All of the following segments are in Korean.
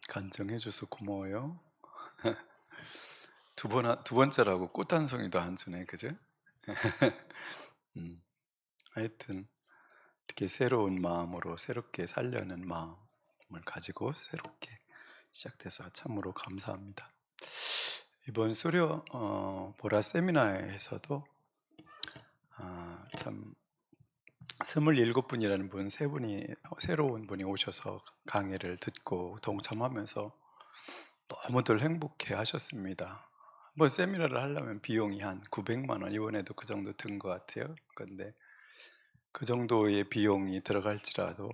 간증해줘서 고마워요. 두 번째라고 꽃 한 송이도 안 주네, 그죠? 음, 하여튼 이렇게 새로운 마음으로 새롭게 살려는 마음을 가지고 새롭게 시작돼서 참으로 감사합니다. 이번 수료 보라 세미나에서도 참 27분이라는 세 분이 새로운 분이 오셔서 강의를 듣고 동참하면서 너무들 행복해 하셨습니다. 뭐 세미나를 하려면 비용이 한 900만 원, 이번에도 그 정도 든 것 같아요. 그런데 그 정도의 비용이 들어갈지라도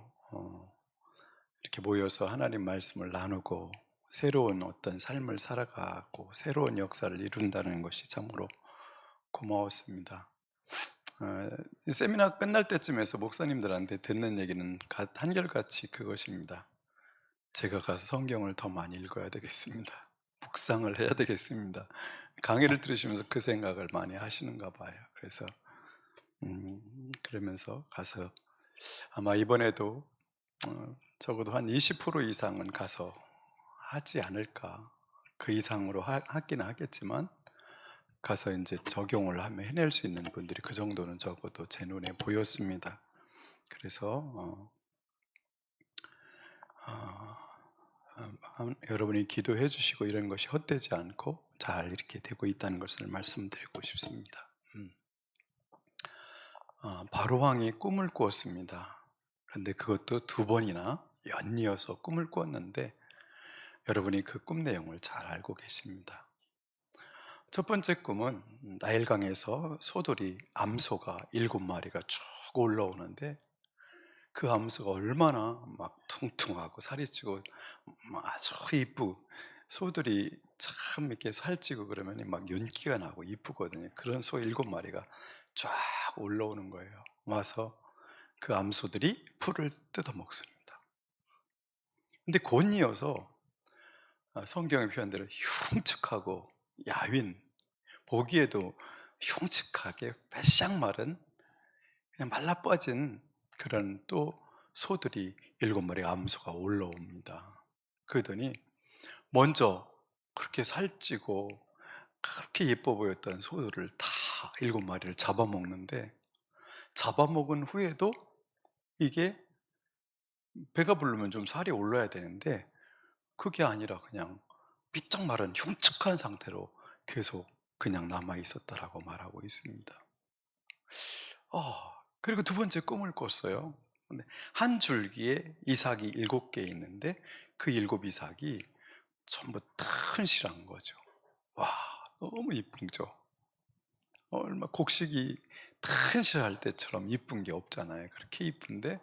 이렇게 모여서 하나님 말씀을 나누고 새로운 어떤 삶을 살아가고 새로운 역사를 이룬다는 것이 참으로 고마웠습니다. 이 세미나 끝날 때쯤에서 목사님들한테 듣는 얘기는 한결같이 그것입니다. 제가 가서 성경을 더 많이 읽어야 되겠습니다. 묵상을 해야 되겠습니다. 강의를 들으시면서 그 생각을 많이 하시는가 봐요. 그래서 그러면서 가서 아마 이번에도 적어도 한 20% 이상은 가서 하지 않을까. 그 이상으로 하기는 하겠지만 가서 이제 적용을 하면 해낼 수 있는 분들이 그 정도는 적어도 제 눈에 보였습니다. 그래서 여러분이 기도해 주시고 이런 것이 헛되지 않고 잘 이렇게 되고 있다는 것을 말씀드리고 싶습니다. 바로왕이 꿈을 꾸었습니다. 근데 그것도 두 번이나 연이어서 꿈을 꾸었는데 여러분이 그 꿈 내용을 잘 알고 계십니다. 첫 번째 꿈은 나일강에서 소돌이 암소가 7마리가 쭉 올라오는데 그 암소가 얼마나 막 퉁퉁하고 살이 찌고 막 아주 이쁘고 소들이 참 이렇게 살찌고 그러면 막 윤기가 나고 이쁘거든요. 그런 소 7마리가 쫙 올라오는 거예요. 와서 그 암소들이 풀을 뜯어 먹습니다. 근데 곧이어서 성경의 표현대로 흉측하고 야윈, 보기에도 흉측하게 빼싹 마른 그냥 말라 빠진 그런 또 소들이 7마리 암소가 올라옵니다. 그러더니 먼저 그렇게 살찌고 그렇게 예뻐 보였던 소들을 다 7마리를 잡아먹는데 잡아먹은 후에도 이게 배가 부르면 좀 살이 올라야 되는데 그게 아니라 그냥 삐쩍 마른 흉측한 상태로 계속 그냥 남아 있었다라고 말하고 있습니다. 그리고 두 번째 꿈을 꿨어요. 근데 한 줄기에 이삭이 7개 있는데 그 7 이삭이 전부 튼실한 거죠. 와, 너무 이쁘죠. 얼마 곡식이 튼실할 때처럼 이쁜 게 없잖아요. 그렇게 이쁜데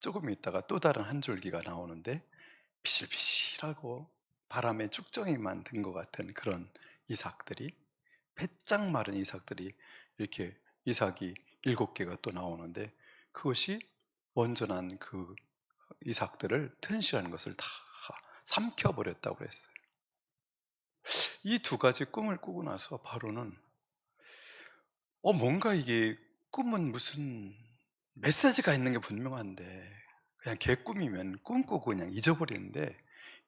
조금 있다가 또 다른 한 줄기가 나오는데 비실비실하고 바람에 쭉정이 만든 것 같은 그런 이삭들이, 배짱 마른 이삭들이, 이렇게 이삭이 7개가 또 나오는데 그것이 온전한 그 이삭들을 튼실한 것을 다 삼켜버렸다고 그랬어요. 이 두 가지 꿈을 꾸고 나서 바로는 뭔가 이게 꿈은 무슨 메시지가 있는 게 분명한데 그냥 개꿈이면 꿈꾸고 그냥 잊어버리는데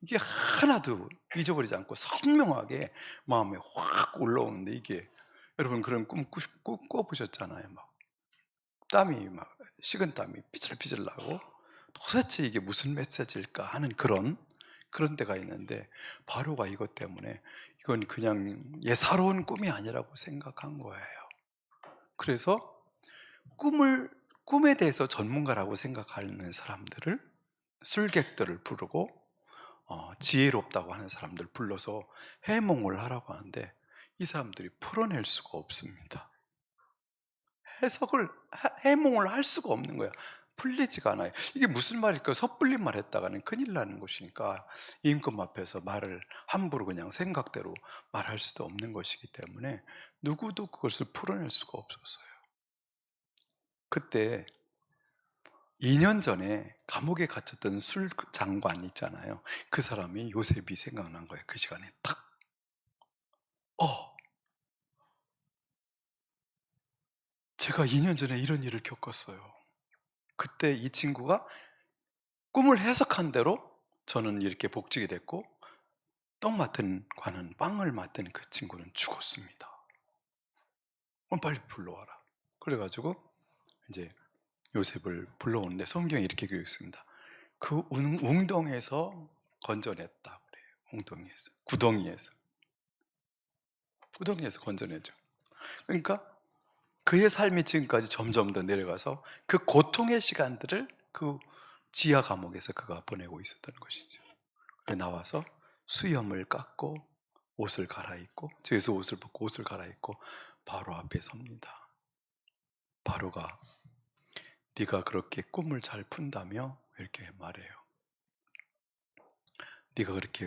이게 하나도 잊어버리지 않고 선명하게 마음에 확 올라오는데 이게 여러분 그런 꿈 꿔보셨잖아요. 막 땀이 막 식은 땀이 삐질삐질 나고 도대체 이게 무슨 메시지일까 하는 그런 데가 있는데 바로가 이것 때문에 이건 그냥 예사로운 꿈이 아니라고 생각한 거예요. 그래서 꿈에 대해서 전문가라고 생각하는 사람들을, 술객들을 부르고 지혜롭다고 하는 사람들 불러서 해몽을 하라고 하는데 이 사람들이 풀어낼 수가 없습니다. 해몽을 할 수가 없는 거야. 풀리지가 않아요. 이게 무슨 말일까? 섣불리 말했다가는 큰일 나는 것이니까 임금 앞에서 말을 함부로 그냥 생각대로 말할 수도 없는 것이기 때문에 누구도 그것을 풀어낼 수가 없었어요. 그때 2년 전에 감옥에 갇혔던 술 장관 있잖아요. 그 사람이 요셉이 생각난 거예요. 그 시간에 탁. 제가 2년 전에 이런 일을 겪었어요. 그때 이 친구가 꿈을 해석한 대로 저는 이렇게 복직이 됐고 떡 맡은 관은 빵을 맡은 그 친구는 죽었습니다. 그럼 빨리 불러와라. 그래가지고 이제 요셉을 불러오는데 성경에 이렇게 기록했습니다 그 웅덩이에서 건져냈다 그래요. 웅덩이에서, 구덩이에서 건져내죠. 그러니까 그의 삶이 지금까지 점점 더 내려가서 그 고통의 시간들을 그 지하 감옥에서 그가 보내고 있었던 것이죠. 그래 나와서 수염을 깎고 옷을 갈아입고, 저기서 옷을 벗고 옷을 갈아입고 바로 앞에 섭니다. 바로가 네가 그렇게 꿈을 잘 푼다며 이렇게 말해요. 네가 그렇게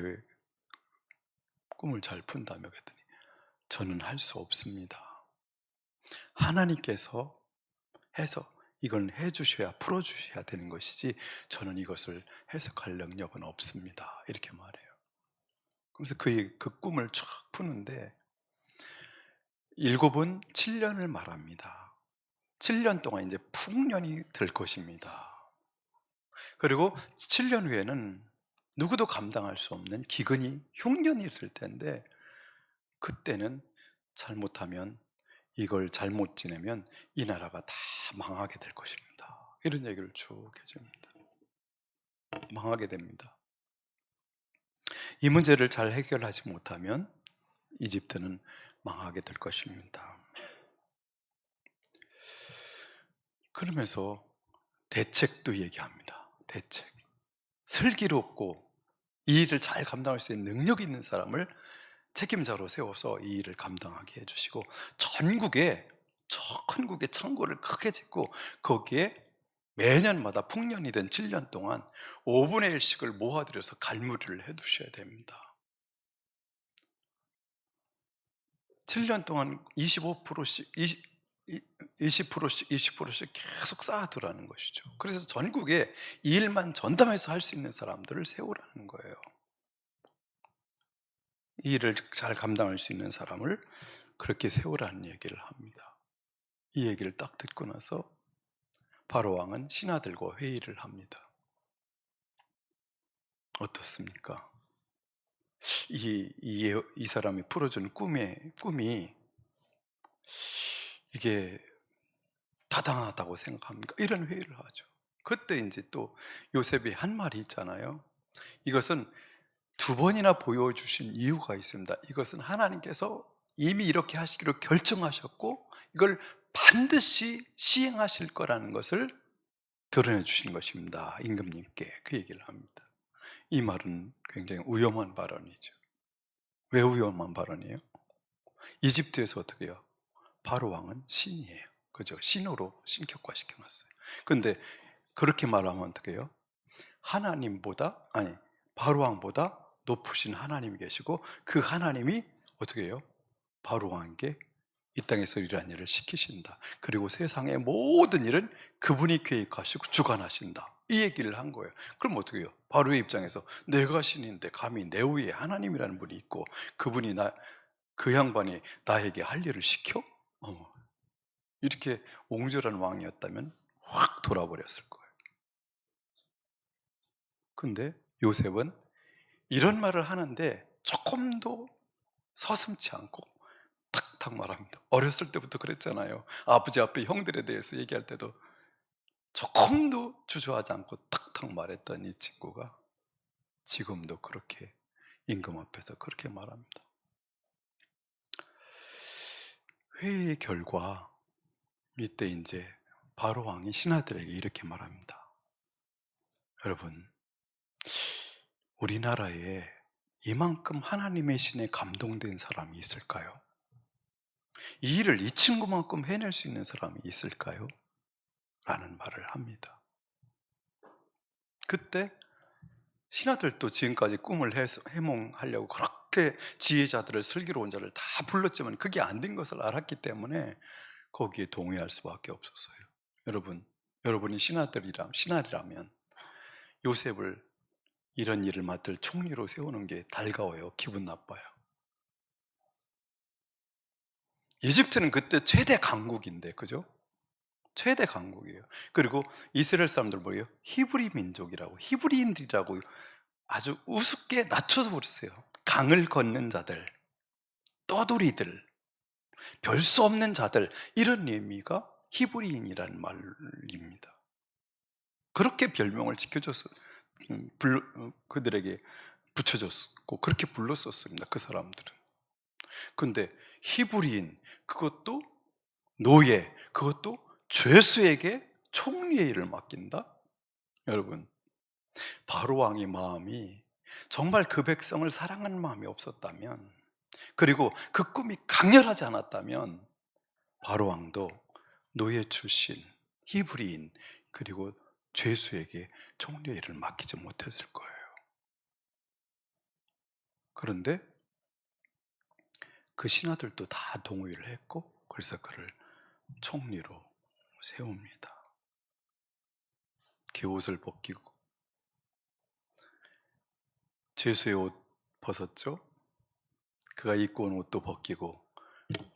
꿈을 잘 푼다며 그랬더니 저는 할 수 없습니다. 하나님께서 해서 이건 해주셔야, 풀어주셔야 되는 것이지 저는 이것을 해석할 능력은 없습니다. 이렇게 말해요. 그래서 그 꿈을 쫙 푸는데 7은 7년을 말합니다. 7년 동안 이제 풍년이 될 것입니다. 그리고 7년 후에는 누구도 감당할 수 없는 기근이, 흉년이 될 텐데 그때는 잘못하면, 이걸 잘못 지내면 이 나라가 다 망하게 될 것입니다. 이런 얘기를 쭉 해줍니다. 망하게 됩니다. 이 문제를 잘 해결하지 못하면 이집트는 망하게 될 것입니다. 그러면서 대책도 얘기합니다. 대책. 슬기롭고 이 일을 잘 감당할 수 있는 능력 있는 사람을 책임자로 세워서 이 일을 감당하게 해주시고, 전국에 창고를 크게 짓고 거기에 매년마다 풍년이든 7년 동안 5분의 1씩을 모아들여서 갈무리를 해두셔야 됩니다. 7년 동안 25%씩 20%씩 계속 쌓아두라는 것이죠. 그래서 전국에 이 일만 전담해서 할 수 있는 사람들을 세우라는 거예요. 이 일을 잘 감당할 수 있는 사람을 그렇게 세우라는 얘기를 합니다. 이 얘기를 딱 듣고 나서 바로 왕은 신하들과 회의를 합니다. 어떻습니까? 이 사람이 풀어준 꿈이 이게 타당하다고 생각합니까? 이런 회의를 하죠. 그때 이제 또 요셉이 한 말이 있잖아요. 이것은 2번이나 보여주신 이유가 있습니다. 이것은 하나님께서 이미 이렇게 하시기로 결정하셨고 이걸 반드시 시행하실 거라는 것을 드러내 주신 것입니다. 임금님께 그 얘기를 합니다. 이 말은 굉장히 위험한 발언이죠. 왜 위험한 발언이에요? 이집트에서 어떻게 해요? 바로 왕은 신이에요. 그죠? 신으로 신격화 시켜놨어요. 근데 그렇게 말하면 어떻게 해요? 바로 왕보다 높으신 하나님이 계시고 그 하나님이 어떻게 해요? 바로 왕에게 이 땅에서 일하는 일을 시키신다. 그리고 세상의 모든 일은 그분이 계획하시고 주관하신다. 이 얘기를 한 거예요. 그럼 어떻게 해요? 바로의 입장에서 내가 신인데 감히 내 위에 하나님이라는 분이 있고 그분이 그 양반이 나에게 할 일을 시켜? 이렇게 옹졸한 왕이었다면 확 돌아버렸을 거예요. 근데 요셉은 이런 말을 하는데 조금도 서슴지 않고 탁탁 말합니다. 어렸을 때부터 그랬잖아요. 아버지 앞에 형들에 대해서 얘기할 때도 조금도 주저하지 않고 탁탁 말했던 이 친구가 지금도 그렇게 임금 앞에서 그렇게 말합니다. 회의 결과 이때 이제 바로 왕이 신하들에게 이렇게 말합니다. 여러분, 우리나라에 이만큼 하나님의 신에 감동된 사람이 있을까요? 이 일을 이 친구만큼 해낼 수 있는 사람이 있을까요? 라는 말을 합니다. 그때 신하들도 지금까지 꿈을 해몽하려고 그렇게 지혜자들을, 슬기로운 자를 다 불렀지만 그게 안 된 것을 알았기 때문에 거기에 동의할 수밖에 없었어요. 여러분이 신하리라면 요셉을 이런 일을 맡을 총리로 세우는 게 달가워요? 기분 나빠요? 이집트는 그때 최대 강국인데, 그죠? 최대 강국이에요. 그리고 이스라엘 사람들 뭐예요? 히브리 민족이라고, 히브리인들이라고 아주 우습게 낮춰서 버렸어요. 강을 걷는 자들, 떠돌이들, 별 수 없는 자들, 이런 의미가 히브리인이라는 말입니다. 그렇게 별명을 그들에게 붙여줬고 그렇게 불렀었습니다. 그 사람들은. 근데 히브리인, 그것도 노예, 그것도 죄수에게 총리의 일을 맡긴다? 여러분, 바로 왕의 마음이 정말 그 백성을 사랑하는 마음이 없었다면, 그리고 그 꿈이 강렬하지 않았다면 바로 왕도 노예 출신 히브리인 그리고 죄수에게 총리의 일을 맡기지 못했을 거예요. 그런데 그 신하들도 다 동의를 했고, 그래서 그를 총리로 세웁니다. 그 옷을 벗기고 죄수의 옷 벗었죠. 그가 입고 온 옷도 벗기고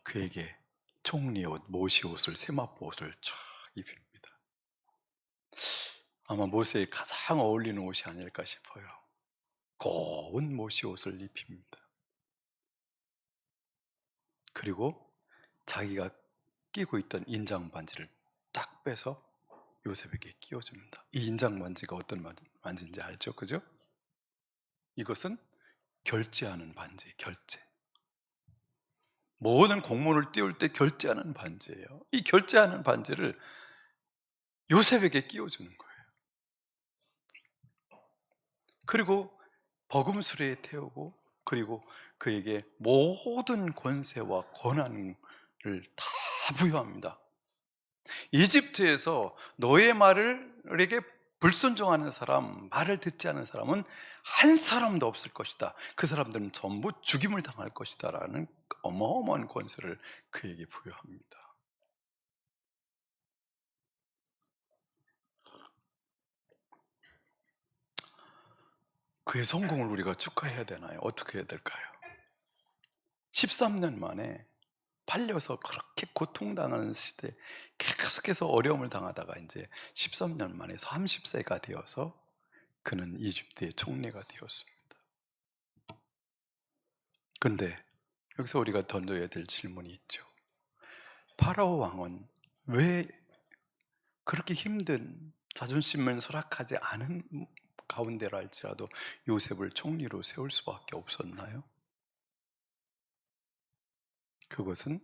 그에게 총리의 옷, 모시 옷을, 세마포 옷을 쫙 입힙니다. 아마 모세에 가장 어울리는 옷이 아닐까 싶어요. 고운 모시 옷을 입힙니다. 그리고 자기가 끼고 있던 인장 반지를 딱 빼서 요셉에게 끼워줍니다. 이 인장 반지가 어떤 반지인지 알죠? 그죠? 이것은 결제하는 반지, 결제. 모든 공문을 띄울 때 결제하는 반지예요. 이 결제하는 반지를 요셉에게 끼워주는 거예요. 그리고 버금수레에 태우고, 그리고 그에게 모든 권세와 권한을 다 부여합니다. 이집트에서 너의 말에게 불순종하는 사람, 말을 듣지 않은 사람은 한 사람도 없을 것이다. 그 사람들은 전부 죽임을 당할 것이다 라는 어마어마한 권세를 그에게 부여합니다. 그의 성공을 우리가 축하해야 되나요? 어떻게 해야 될까요? 13년 만에 팔려서 그렇게 고통당하는 시대에 계속해서 어려움을 당하다가 이제 13년 만에 30세가 되어서 그는 이집트의 총리가 되었습니다. 근데 여기서 우리가 던져야 될 질문이 있죠. 파라오 왕은 왜 그렇게 힘든, 자존심을 설악하지 않은 가운데라 할지라도 요셉을 총리로 세울 수밖에 없었나요? 그것은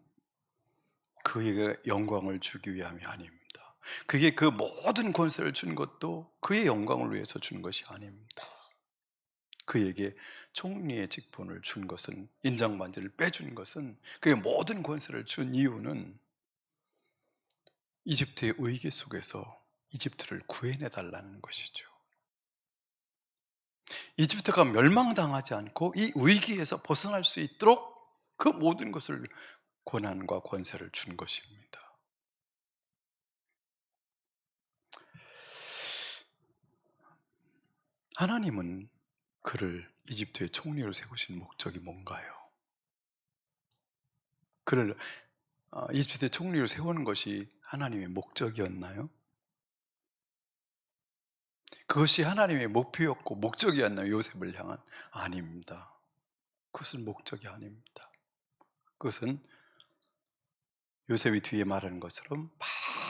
그에게 영광을 주기 위함이 아닙니다. 그게 그 모든 권세를 준 것도 그의 영광을 위해서 준 것이 아닙니다. 그에게 총리의 직분을 준 것은, 인장반지를 빼준 것은, 그의 모든 권세를 준 이유는 이집트의 위기 속에서 이집트를 구해내 달라는 것이죠. 이집트가 멸망당하지 않고 이 위기에서 벗어날 수 있도록 그 모든 것을, 권한과 권세를 준 것입니다. 하나님은 그를 이집트의 총리로 세우신 목적이 뭔가요? 그를 이집트의 총리로 세우는 것이 하나님의 목적이었나요? 그것이 하나님의 목표였고 목적이었나요? 요셉을 향한? 아닙니다. 그것은 목적이 아닙니다. 그것은 요셉이 뒤에 말하는 것처럼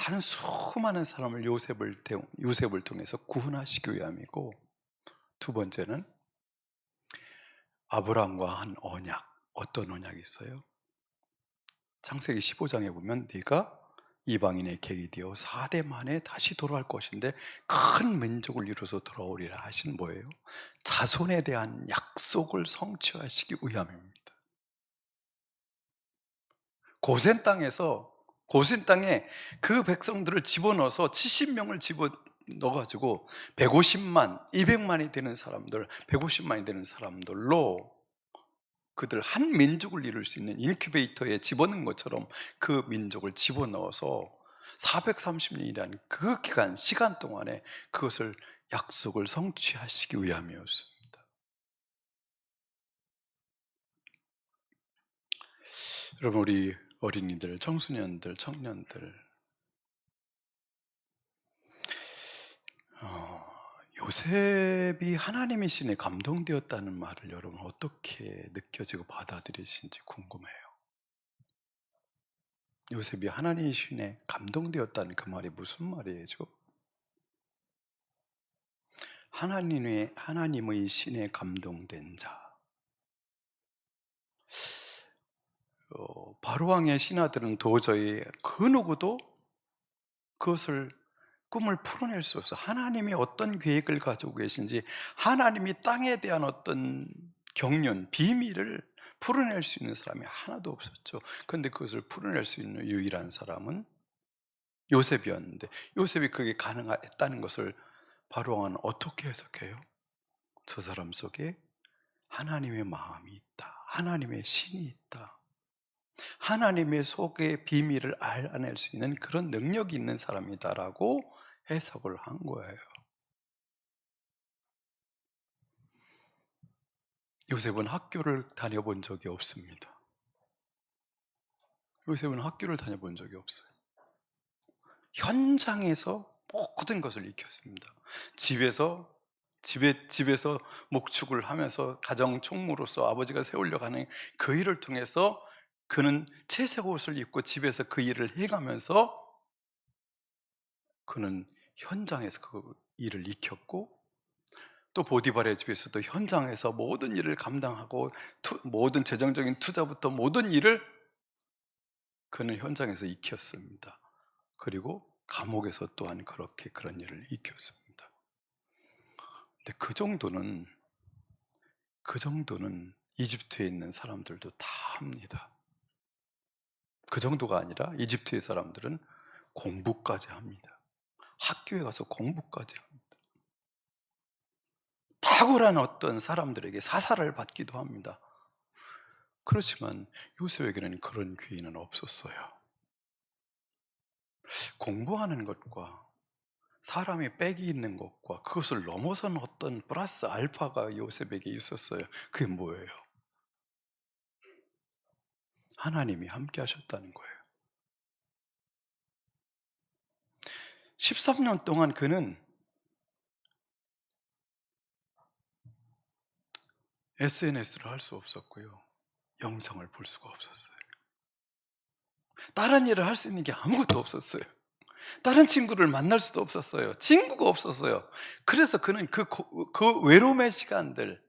많은 수많은 사람을 요셉을 통해서 구원하시기 위함이고, 두 번째는 아브라함과 한 언약. 어떤 언약이 있어요? 창세기 15장에 보면 네가 이방인의 객이 되어 4대 만에 다시 돌아올 것인데 큰 민족을 이루어서 돌아오리라 하신 뭐예요? 자손에 대한 약속을 성취하시기 위함입니다. 고센 땅에 그 백성들을 집어넣어서 70명을 집어넣어가지고 150만, 200만이 되는 사람들, 150만이 되는 사람들로 그들 한 민족을 이룰 수 있는 인큐베이터에 집어넣은 것처럼 그 민족을 집어넣어서 430년이라는 그 시간 동안에 그것을, 약속을 성취하시기 위함이었습니다. 여러분, 우리 어린이들, 청소년들, 청년들, 요셉이 하나님의 신에 감동되었다는 말을 여러분 어떻게 느껴지고 받아들이신지 궁금해요. 요셉이 하나님의 신에 감동되었다는 그 말이 무슨 말이죠? 하나님의 신에 감동된 자. 바로왕의 신하들은 도저히 그 누구도 그것을 꿈을 풀어낼 수 없어. 하나님이 어떤 계획을 가지고 계신지, 하나님이 땅에 대한 어떤 경륜, 비밀을 풀어낼 수 있는 사람이 하나도 없었죠. 그런데 그것을 풀어낼 수 있는 유일한 사람은 요셉이었는데, 요셉이 그게 가능했다는 것을 바로왕은 어떻게 해석해요? 저 사람 속에 하나님의 마음이 있다, 하나님의 신이 있다, 하나님의 속의 비밀을 알아낼 수 있는 그런 능력이 있는 사람이다라고 해석을 한 거예요. 요셉은 학교를 다녀본 적이 없습니다. 요셉은 학교를 다녀본 적이 없어요. 현장에서 모든 것을 익혔습니다. 집에서 목축을 하면서 가정 총무로서 아버지가 세우려고 하는 그 일을 통해서 그는 채색 옷을 입고 집에서 그 일을 해가면서 그는 현장에서 그 일을 익혔고, 또 보디발의 집에서도 현장에서 모든 일을 감당하고 모든 재정적인 투자부터 모든 일을 그는 현장에서 익혔습니다. 그리고 감옥에서 또한 그렇게 그런 일을 익혔습니다. 근데 그 정도는 이집트에 있는 사람들도 다 합니다. 그 정도가 아니라 이집트의 사람들은 공부까지 합니다. 학교에 가서 공부까지 합니다. 탁월한 어떤 사람들에게 사사를 받기도 합니다. 그렇지만 요셉에게는 그런 기회는 없었어요. 공부하는 것과 사람의 빽이 있는 것과 그것을 넘어선 어떤 플러스 알파가 요셉에게 있었어요. 그게 뭐예요? 하나님이 함께 하셨다는 거예요. 13년 동안 그는 SNS를 할 수 없었고요, 영상을 볼 수가 없었어요. 다른 일을 할 수 있는 게 아무것도 없었어요. 다른 친구를 만날 수도 없었어요. 친구가 없었어요. 그래서 그는 그 외로움의 시간들,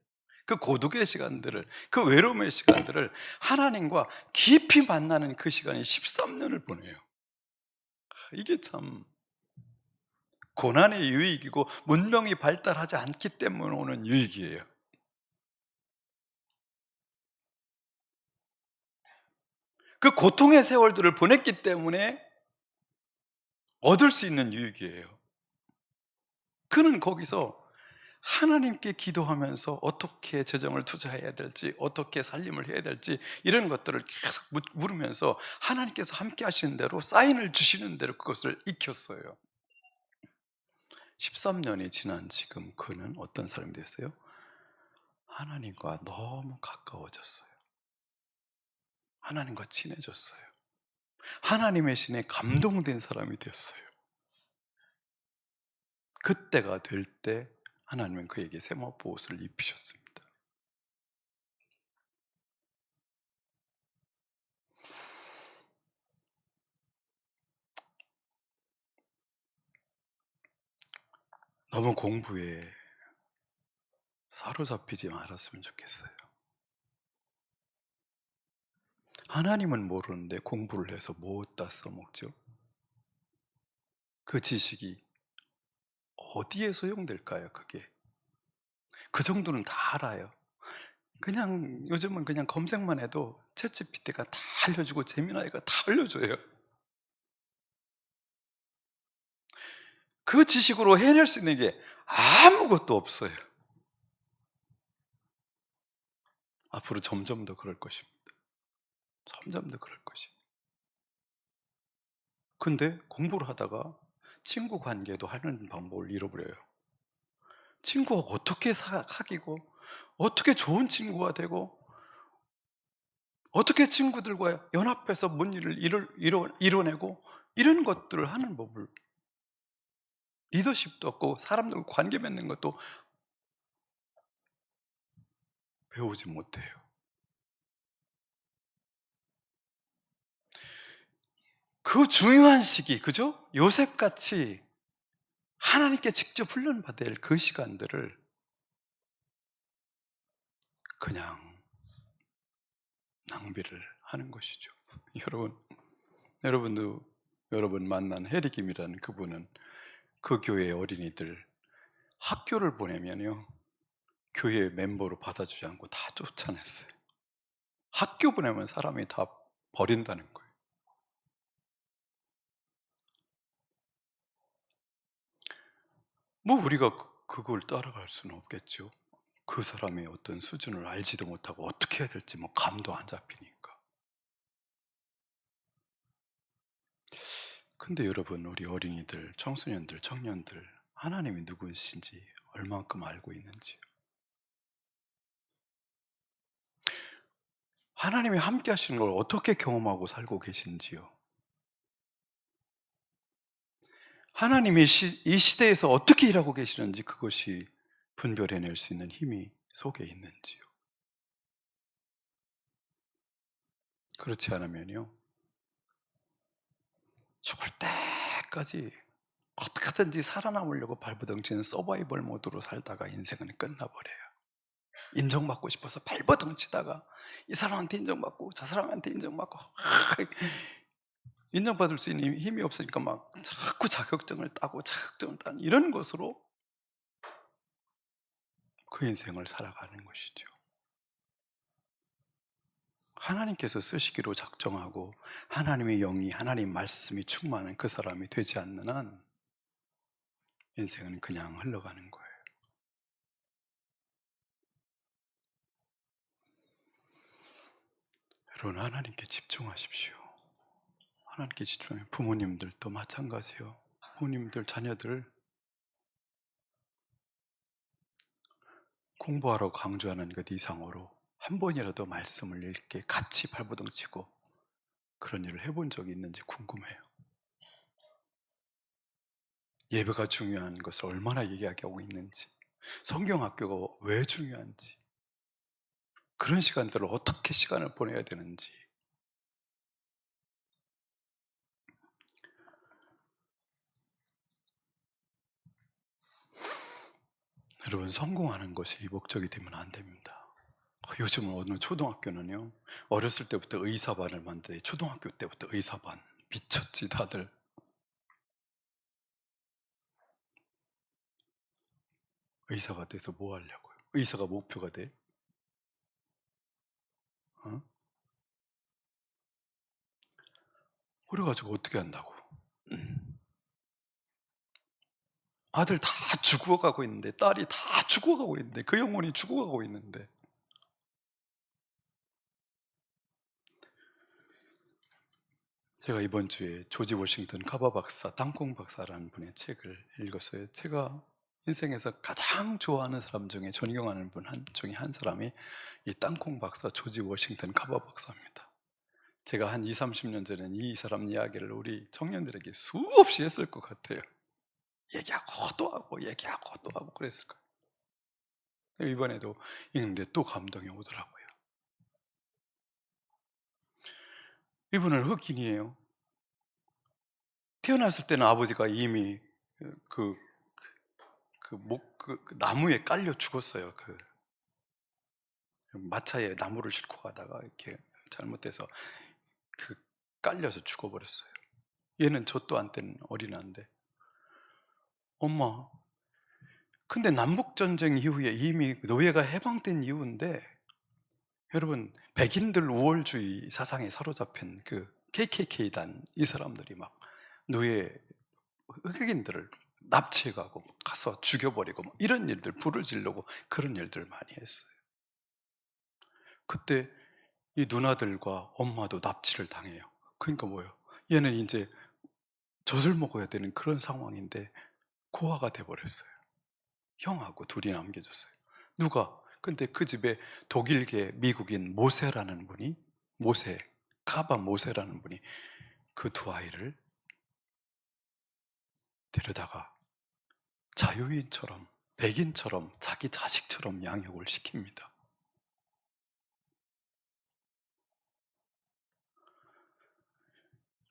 그 고독의 시간들을, 그 외로움의 시간들을 하나님과 깊이 만나는 그 시간이 13년을 보내요. 이게 참 고난의 유익이고 문명이 발달하지 않기 때문에 오는 유익이에요. 그 고통의 세월들을 보냈기 때문에 얻을 수 있는 유익이에요. 그는 거기서 하나님께 기도하면서 어떻게 재정을 투자해야 될지, 어떻게 살림을 해야 될지 이런 것들을 계속 물으면서 하나님께서 함께 하시는 대로, 사인을 주시는 대로 그것을 익혔어요. 13년이 지난 지금 그는 어떤 사람이 됐어요? 하나님과 너무 가까워졌어요. 하나님과 친해졌어요. 하나님의 신에 감동된 사람이 됐어요. 그때가 될 때 하나님은 그에게 세마포 옷을 입히셨습니다. 너무 공부에 사로잡히지 말았으면 좋겠어요. 하나님은 모르는데 공부를 해서 뭐다 써먹죠? 그 지식이 어디에 소용될까요, 그게? 그 정도는 다 알아요. 그냥 요즘은 그냥 검색만 해도 챗GPT가 다 알려주고 제미나이가 다 알려줘요. 그 지식으로 해낼 수 있는 게 아무것도 없어요. 앞으로 점점 더 그럴 것입니다. 점점 더 그럴 것입니다. 근데 공부를 하다가 친구 관계도 하는 방법을 잃어버려요. 친구가 어떻게 사귀고, 어떻게 좋은 친구가 되고, 어떻게 친구들과 연합해서 뭔 일을 이뤄내고, 이런 것들을 하는 법을 리더십도 없고 사람들과 관계 맺는 것도 배우지 못해요. 그 중요한 시기, 그죠? 요셉같이 하나님께 직접 훈련받아야 할 그 시간들을 그냥 낭비를 하는 것이죠. 여러분도 여러분 만난 해리김이라는 그분은 그 교회의 어린이들 학교를 보내면요, 교회 멤버로 받아주지 않고 다 쫓아냈어요. 학교 보내면 사람이 다 버린다는 거예요. 뭐 우리가 그걸 따라갈 수는 없겠죠. 그 사람의 어떤 수준을 알지도 못하고 어떻게 해야 될지 뭐 감도 안 잡히니까. 근데 여러분, 우리 어린이들, 청소년들, 청년들, 하나님이 누구신지 얼만큼 알고 있는지요? 하나님이 함께 하시는 걸 어떻게 경험하고 살고 계신지요? 하나님이 이 시대에서 어떻게 일하고 계시는지, 그것이 분별해낼 수 있는 힘이 속에 있는지요? 그렇지 않으면요, 죽을 때까지 어떻게든지 살아남으려고 발버둥치는 서바이벌 모드로 살다가 인생은 끝나버려요. 인정받고 싶어서 발버둥치다가 이 사람한테 인정받고 저 사람한테 인정받고 인정받을 수 있는 힘이 없으니까 막 자꾸 자격증을 따고 자격증을 따는 이런 것으로 그 인생을 살아가는 것이죠. 하나님께서 쓰시기로 작정하고 하나님의 영이, 하나님 말씀이 충만한 그 사람이 되지 않는 한 인생은 그냥 흘러가는 거예요. 여러분, 하나님께 집중하십시오. 하나님께 집중해. 부모님들도 마찬가지요. 부모님들 자녀들 공부하라고 강조하는 것 이상으로 한 번이라도 말씀을 읽게 같이 발버둥 치고 그런 일을 해본 적이 있는지 궁금해요. 예배가 중요한 것을 얼마나 얘기하고 있는지, 성경학교가 왜 중요한지, 그런 시간들을 어떻게 시간을 보내야 되는지. 여러분, 성공하는 것이 목적이 되면 안 됩니다. 요즘은 어느 초등학교는요, 어렸을 때부터 의사반을 만드는데 초등학교 때부터 의사반 미쳤지 다들. 의사가 돼서 뭐 하려고요? 의사가 목표가 돼? 어? 그래가지고 어떻게 한다고? 아들 다 죽어가고 있는데, 딸이 다 죽어가고 있는데, 그 영혼이 죽어가고 있는데. 제가 이번 주에 조지 워싱턴 카바 박사, 땅콩 박사라는 분의 책을 읽었어요. 제가 인생에서 가장 좋아하는 사람 중에, 존경하는 분 중에 한 사람이 이 땅콩 박사 조지 워싱턴 카바 박사입니다. 제가 한 20, 30년 전엔 이 사람 이야기를 우리 청년들에게 수없이 했을 것 같아요. 얘기하고 또 하고 얘기하고 또 하고 그랬을 거예요. 이번에도 읽는데 또 감동이 오더라고요. 이분은 흑인이에요. 태어났을 때는 아버지가 이미 그, 그 나무에 깔려 죽었어요. 그 마차에 나무를 싣고 가다가 이렇게 잘못돼서 그 깔려서 죽어버렸어요. 얘는 젖도 안 뗀 어린아인데, 엄마, 근데 남북전쟁 이후에 이미 노예가 해방된 이후인데, 여러분, 백인들 우월주의 사상에 사로잡힌 그 KKK단 이 사람들이 막 노예 흑인들을 납치해가고 가서 죽여버리고 뭐 이런 일들, 불을 지르고 그런 일들을 많이 했어요. 그때 이 누나들과 엄마도 납치를 당해요. 그러니까 뭐예요? 얘는 이제 젖을 먹어야 되는 그런 상황인데 고아가 돼버렸어요. 형하고 둘이 남겨졌어요. 누가? 근데 그 집에 독일계 미국인 모세라는 분이, 모세, 카바 모세라는 분이 그 두 아이를 데려다가 자유인처럼, 백인처럼, 자기 자식처럼 양육을 시킵니다.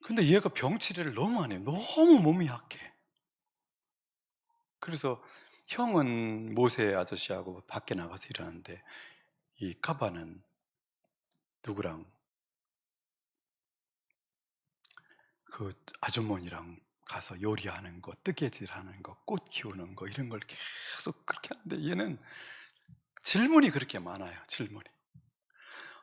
근데 얘가 병치레를 너무 안 해요. 너무 몸이 약해. 그래서 형은 모세 아저씨하고 밖에 나가서 일하는데 이 카바는 누구랑 그 아주머니랑 가서 요리하는 거, 뜨개질하는 거, 꽃 키우는 거 이런 걸 계속 그렇게 하는데 얘는 질문이 그렇게 많아요. 질문이.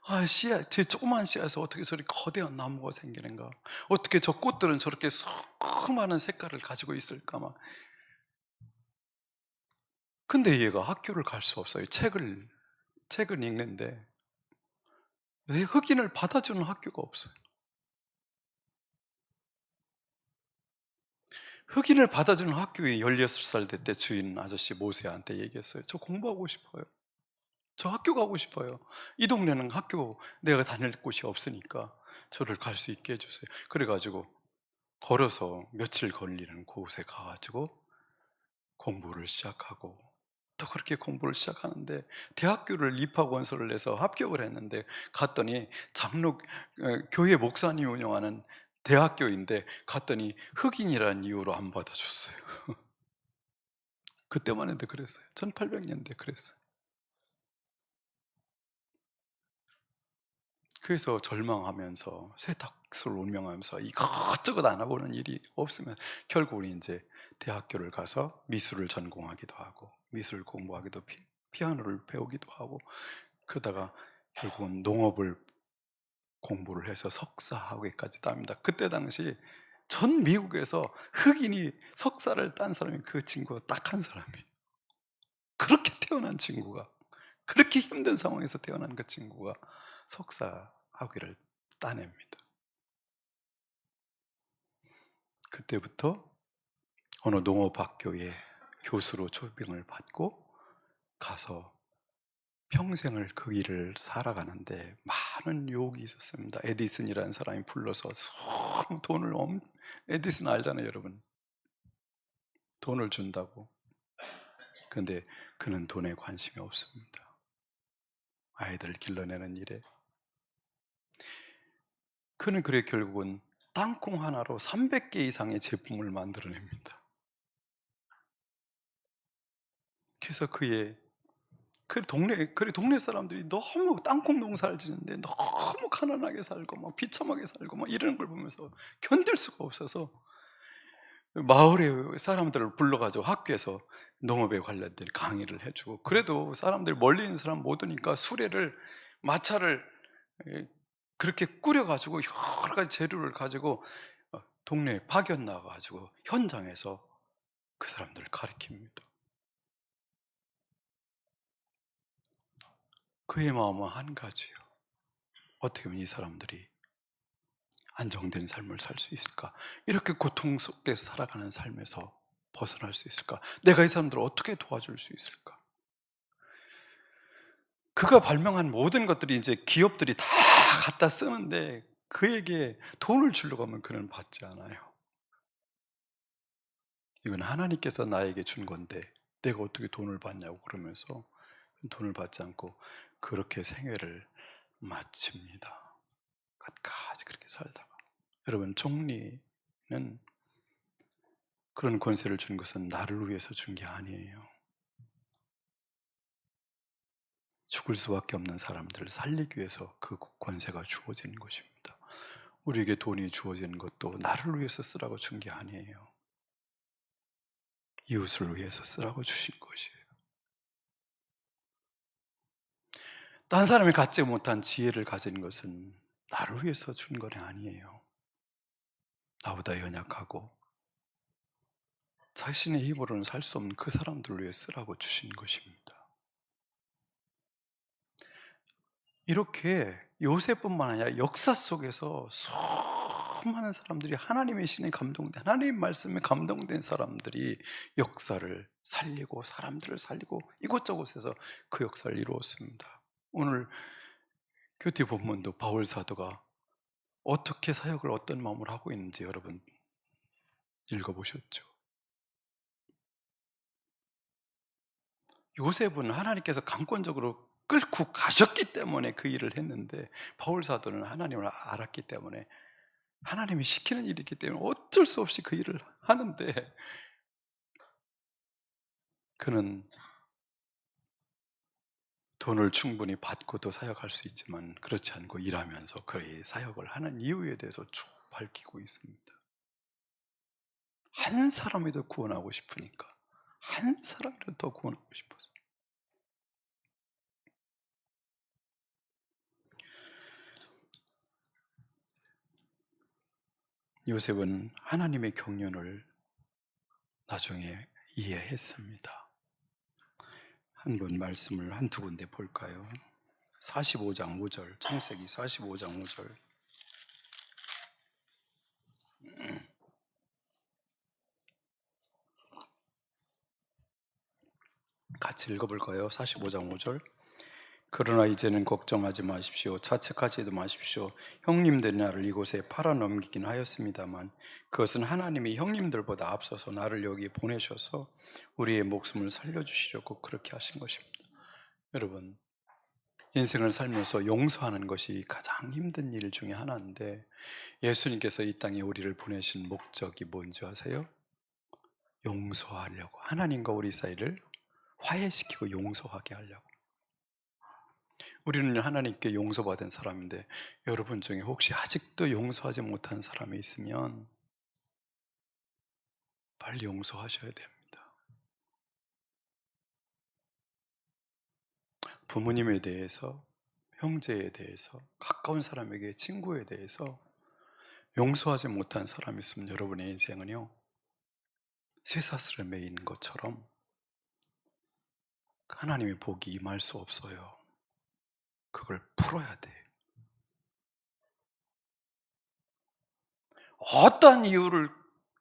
아, 씨앗, 제 조그만 씨앗에서 어떻게 저렇게 거대한 나무가 생기는가? 어떻게 저 꽃들은 저렇게 수많은 색깔을 가지고 있을까? 막. 근데 얘가 학교를 갈 수 없어요. 책을 읽는데 왜 흑인을 받아주는 학교가 없어요. 흑인을 받아주는 학교에 16살 때 주인 아저씨 모세한테 얘기했어요. 저 공부하고 싶어요. 저 학교 가고 싶어요. 이 동네는 학교 내가 다닐 곳이 없으니까 저를 갈 수 있게 해주세요. 그래가지고 걸어서 며칠 걸리는 곳에 가가지고 공부를 시작하고 또 그렇게 공부를 시작하는데 대학교를 입학 원서를 내서 합격을 했는데 갔더니 교회 목사님이 운영하는 대학교인데 갔더니 흑인이라는 이유로 안 받아줬어요. 그때만 해도 그랬어요. 1800년대 그랬어요. 그래서 절망하면서 세탁소를 운명하면서 이것저것 알아보는 일이 없으면 결국은 이제 대학교를 가서 미술을 전공하기도 하고 미술 공부하기도 피아노를 배우기도 하고 그러다가 결국은 농업을 공부를 해서 석사학위까지 땁니다. 그때 당시 전 미국에서 흑인이 석사를 딴 사람이 그 친구가 딱 한 사람이에요. 그렇게 태어난 친구가 그렇게 힘든 상황에서 태어난 그 친구가 석사 학위를 따냅니다. 그때부터 어느 농업학교에 교수로 초빙을 받고 가서 평생을 그 일을 살아가는데 많은 유혹이 있었습니다. 에디슨이라는 사람이 불러서 에디슨 알잖아요, 여러분. 돈을 준다고. 근데 그는 돈에 관심이 없습니다. 아이들을 길러내는 일에. 그는 그래 결국은 땅콩 하나로 300개 이상의 제품을 만들어냅니다. 그래서 그 동네 사람들이 너무 땅콩 농사를 짓는데 너무 가난하게 살고 막 비참하게 살고 막 이러는 걸 보면서 견딜 수가 없어서 마을의 사람들을 불러가지고 학교에서 농업에 관련된 강의를 해주고 그래도 사람들 멀리 있는 사람 못 오니까 마차를 그렇게 꾸려가지고 여러 가지 재료를 가지고 동네에 파견 나가가지고 현장에서 그 사람들을 가르칩니다. 그의 마음은 한 가지예요. 어떻게 하면 이 사람들이 안정된 삶을 살 수 있을까? 이렇게 고통 속에 살아가는 삶에서 벗어날 수 있을까? 내가 이 사람들을 어떻게 도와줄 수 있을까? 그가 발명한 모든 것들이 이제 기업들이 다 갖다 쓰는데 그에게 돈을 주려고 하면 그는 받지 않아요. 이건 하나님께서 나에게 준 건데 내가 어떻게 돈을 받냐고 그러면서 돈을 받지 않고 그렇게 생애를 마칩니다. 끝까지 그렇게 살다가. 여러분, 총리는 그런 권세를 준 것은 나를 위해서 준 게 아니에요. 죽을 수밖에 없는 사람들을 살리기 위해서 그 권세가 주어진 것입니다. 우리에게 돈이 주어진 것도 나를 위해서 쓰라고 준 게 아니에요. 이웃을 위해서 쓰라고 주신 것이에요. 딴 사람이 갖지 못한 지혜를 가진 것은 나를 위해서 준 건 아니에요. 나보다 연약하고 자신의 힘으로는 살 수 없는 그 사람들을 위해 쓰라고 주신 것입니다. 이렇게 요새뿐만 아니라 역사 속에서 수많은 사람들이 하나님의 신에 감동된 하나님 말씀에 감동된 사람들이 역사를 살리고 사람들을 살리고 이곳저곳에서 그 역사를 이루었습니다. 오늘 교티 본문도 바울 사도가 어떻게 사역을 어떤 마음으로 하고 있는지 여러분 읽어보셨죠? 요셉은 하나님께서 강권적으로 끌고 가셨기 때문에 그 일을 했는데, 바울 사도는 하나님을 알았기 때문에, 하나님이 시키는 일이기 때문에 어쩔 수 없이 그 일을 하는데, 그는 돈을 충분히 받고도 사역할 수 있지만 그렇지 않고 일하면서 그의 사역을 하는 이유에 대해서 쭉 밝히고 있습니다. 한 사람이라도 구원하고 싶으니까, 한 사람이라도 더 구원하고 싶어서. 요셉은 하나님의 경륜을 나중에 이해했습니다. 한번 말씀을 한두 군데 볼까요? 45장 5절, 창세기 45장 5절. 같이 읽어볼까요? 45장 5절. 그러나 이제는 걱정하지 마십시오. 자책하지도 마십시오. 형님들이 나를 이곳에 팔아넘기긴 하였습니다만 그것은 하나님이 형님들보다 앞서서 나를 여기 보내셔서 우리의 목숨을 살려주시려고 그렇게 하신 것입니다. 여러분, 인생을 살면서 용서하는 것이 가장 힘든 일 중에 하나인데, 예수님께서 이 땅에 우리를 보내신 목적이 뭔지 아세요? 용서하려고, 하나님과 우리 사이를 화해시키고 용서하게 하려고. 우리는 하나님께 용서받은 사람인데, 여러분 중에 혹시 아직도 용서하지 못한 사람이 있으면 빨리 용서하셔야 됩니다. 부모님에 대해서, 형제에 대해서, 가까운 사람에게, 친구에 대해서 용서하지 못한 사람이 있으면 여러분의 인생은요, 쇠사슬에 매인 것처럼 하나님의 복이 임할 수 없어요. 그걸 풀어야 돼. 어떤 이유를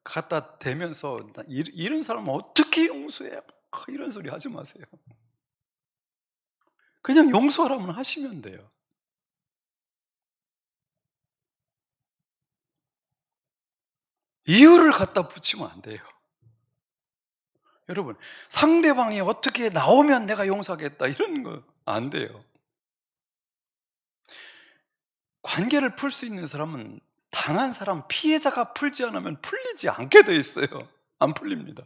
갖다 대면서 이런 사람은 어떻게 용서해? 이런 소리 하지 마세요. 그냥 용서하라면 하시면 돼요. 이유를 갖다 붙이면 안 돼요. 여러분, 상대방이 어떻게 나오면 내가 용서하겠다 이런 거 안 돼요. 관계를 풀 수 있는 사람은 당한 사람, 피해자가 풀지 않으면 풀리지 않게 돼 있어요. 안 풀립니다.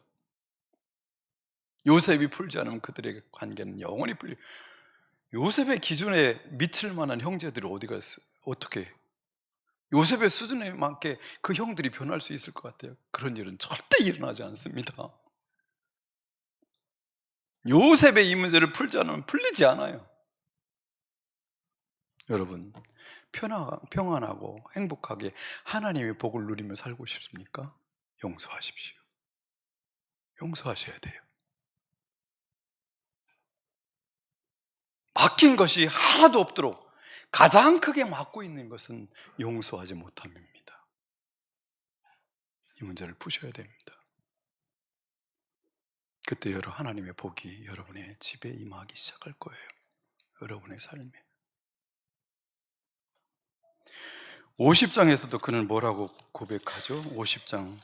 요셉이 풀지 않으면 그들의 관계는 영원히 풀려. 요셉의 기준에 미칠 만한 형제들이 어디가 있어요? 어떻게? 요셉의 수준에 맞게 그 형들이 변할 수 있을 것 같아요? 그런 일은 절대 일어나지 않습니다. 요셉의 이 문제를 풀지 않으면 풀리지 않아요. 여러분, 평안하고 행복하게 하나님의 복을 누리며 살고 싶습니까? 용서하십시오. 용서하셔야 돼요. 맡긴 것이 하나도 없도록 가장 크게 맡고 있는 것은 용서하지 못함입니다. 이 문제를 푸셔야 됩니다. 그때 하나님의 복이 여러분의 집에 임하기 시작할 거예요. 여러분의 삶에. 50장에서도 그는 뭐라고 고백하죠? 50장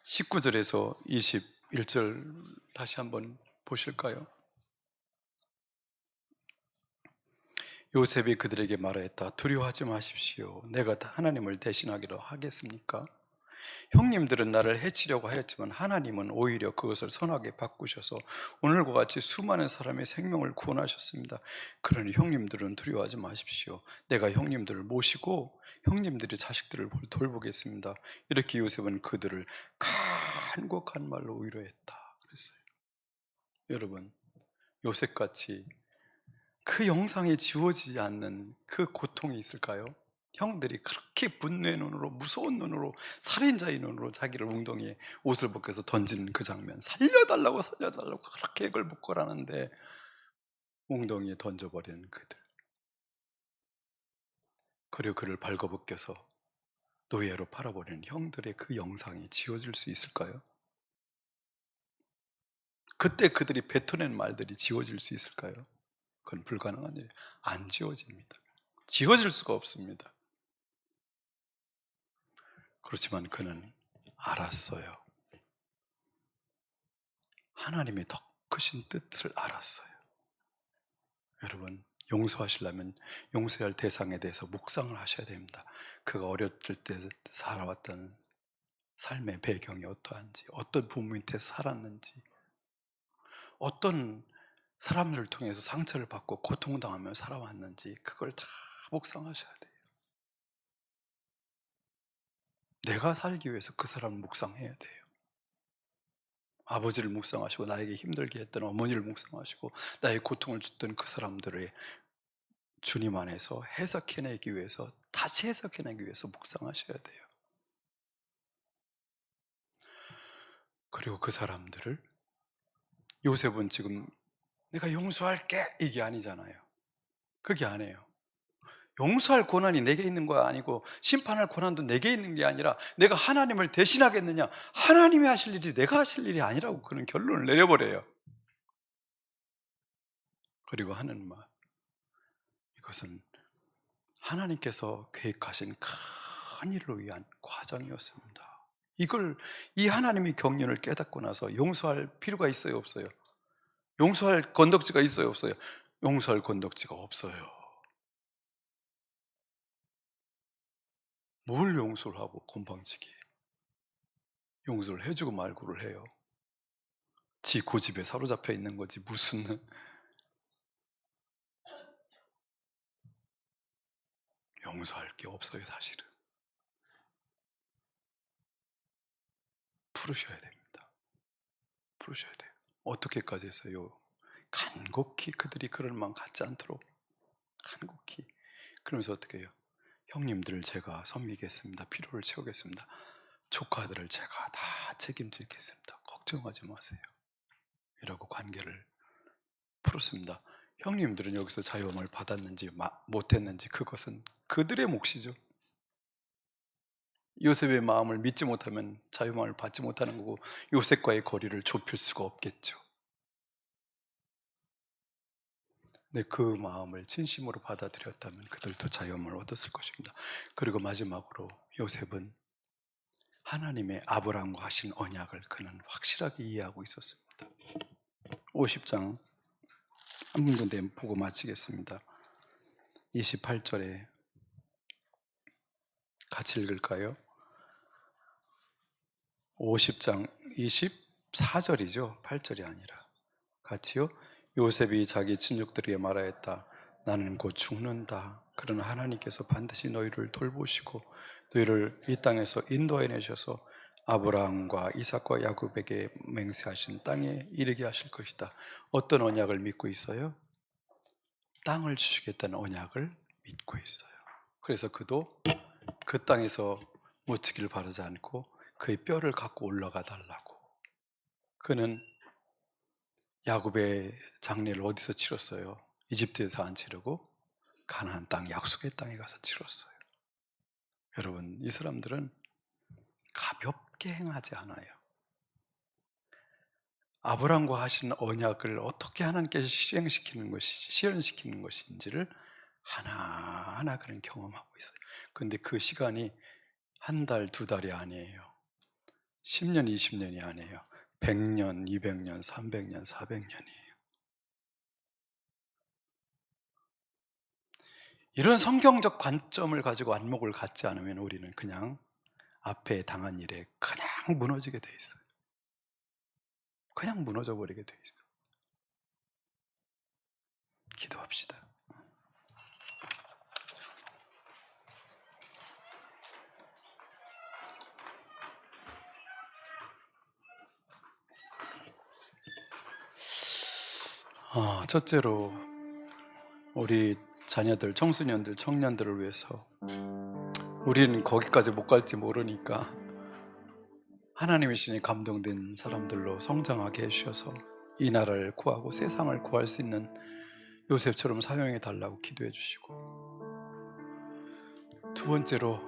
19절에서 21절 다시 한번 보실까요? 요셉이 그들에게 말하였다. 두려워하지 마십시오. 내가 하나님을 대신하기로 하겠습니까? 형님들은 나를 해치려고 하였지만 하나님은 오히려 그것을 선하게 바꾸셔서 오늘과 같이 수많은 사람의 생명을 구원하셨습니다. 그러니 형님들은 두려워하지 마십시오. 내가 형님들을 모시고 형님들이 자식들을 돌보겠습니다. 이렇게 요셉은 그들을 간곡한 말로 위로했다 그랬어요. 여러분, 요셉같이 그 영상이 지워지지 않는 그 고통이 있을까요? 형들이 그렇게 분노의 눈으로, 무서운 눈으로, 살인자의 눈으로 자기를 웅덩이에 옷을 벗겨서 던지는 그 장면, 살려달라고 그렇게 애걸복걸하는데 웅덩이에 던져버리는 그들, 그리고 그를 발궈벗겨서 노예로 팔아버리는 형들의 그 영상이 지워질 수 있을까요? 그때 그들이 뱉어낸 말들이 지워질 수 있을까요? 그건 불가능한 일이에요. 안 지워집니다. 지워질 수가 없습니다. 그렇지만 그는 알았어요. 하나님의 더 크신 뜻을 알았어요. 여러분, 용서하시려면 용서해야 할 대상에 대해서 묵상을 하셔야 됩니다. 그가 어렸을 때 살아왔던 삶의 배경이 어떠한지, 어떤 부모 밑에서 살았는지, 어떤 사람들을 통해서 상처를 받고 고통당하며 살아왔는지, 그걸 다 묵상하셔야 돼요. 내가 살기 위해서 그 사람을 묵상해야 돼요. 아버지를 묵상하시고 나에게 힘들게 했던 어머니를 묵상하시고 나의 고통을 줬던 그 사람들의 주님 안에서 해석해내기 위해서, 다시 해석해내기 위해서 묵상하셔야 돼요. 그리고 그 사람들을, 요셉은 지금 내가 용서할게 이게 아니잖아요. 그게 아니에요. 용서할 권한이 내게 있는 거 아니고 심판할 권한도 내게 있는 게 아니라 내가 하나님을 대신하겠느냐, 하나님이 하실 일이 내가 하실 일이 아니라고 그런 결론을 내려버려요. 그리고 하는 말, 이것은 하나님께서 계획하신 큰 일을 위한 과정이었습니다. 이 하나님의 경륜을 깨닫고 나서 용서할 필요가 있어요, 없어요? 용서할 건덕지가 있어요, 없어요? 용서할 건덕지가 없어요. 뭘 용서를 하고 건방지게 용서를 해주고 말고를 해요. 지 고집에 사로잡혀 있는 거지 무슨. 용서할 게 없어요. 사실은 풀으셔야 됩니다. 풀으셔야 돼요. 어떻게까지 했어요? 간곡히 그들이 그럴 마음 갖지 않도록 간곡히. 그러면서 어떻게 해요? 형님들을 제가 섬기겠습니다. 필요를 채우겠습니다. 조카들을 제가 다 책임지겠습니다. 걱정하지 마세요. 이라고 관계를 풀었습니다. 형님들은 여기서 자유함을 받았는지 못했는지 그것은 그들의 몫이죠. 요셉의 마음을 믿지 못하면 자유함을 받지 못하는 거고 요셉과의 거리를 좁힐 수가 없겠죠. 근데 그 마음을 진심으로 받아들였다면 그들도 자유함을 얻었을 것입니다. 그리고 마지막으로 요셉은 하나님의 아브라함과 하신 언약을 그는 확실하게 이해하고 있었습니다. 50장 한 군데 보고 마치겠습니다. 28절에 같이 읽을까요? 50장 24절이죠. 8절이 아니라. 같이요. 요셉이 자기 친족들에게 말하였다. 나는 곧 죽는다. 그러나 하나님께서 반드시 너희를 돌보시고 너희를 이 땅에서 인도해 내셔서 아브라함과 이삭과 야곱에게 맹세하신 땅에 이르게 하실 것이다. 어떤 언약을 믿고 있어요? 땅을 주시겠다는 언약을 믿고 있어요. 그래서 그도 그 땅에서 묻히기를 바라지 않고 그의 뼈를 갖고 올라가 달라고. 그는 야곱의 장례를 어디서 치렀어요? 이집트에서 안 치르고 가나안 땅, 약속의 땅에 가서 치렀어요. 여러분, 이 사람들은 가볍게 행하지 않아요. 아브라함과 하신 언약을 어떻게 하나님께서 실현시키는 것인지를 하나하나 그런 경험하고 있어요. 그런데 그 시간이 한 달, 두 달이 아니에요. 10년, 20년이 아니에요. 100년, 200년, 300년, 400년이에요. 이런 성경적 관점을 가지고 안목을 갖지 않으면 우리는 그냥 앞에 당한 일에 그냥 무너지게 돼 있어요. 그냥 무너져 버리게 돼 있어요. 기도합시다. 첫째로 우리 자녀들, 청소년들, 청년들을 위해서 우리는 거기까지 못 갈지 모르니까 하나님의 신이 감동된 사람들로 성장하게 해주셔서 이 나라를 구하고 세상을 구할 수 있는 요셉처럼 사용해 달라고 기도해 주시고, 두 번째로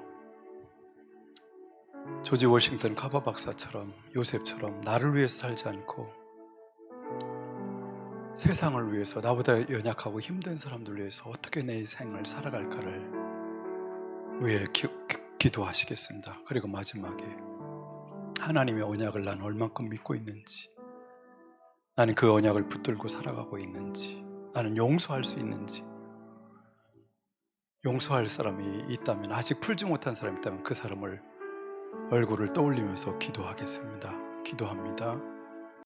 조지 워싱턴 카바 박사처럼 요셉처럼 나를 위해서 살지 않고 세상을 위해서, 나보다 연약하고 힘든 사람들 위해서 어떻게 내 인생을 살아갈까를 위해 기도하시겠습니다. 그리고 마지막에 하나님의 언약을 난 얼만큼 믿고 있는지, 나는 그 언약을 붙들고 살아가고 있는지, 나는 용서할 수 있는지, 용서할 사람이 있다면, 아직 풀지 못한 사람이 있다면 그 사람을 얼굴을 떠올리면서 기도하겠습니다. 기도합니다.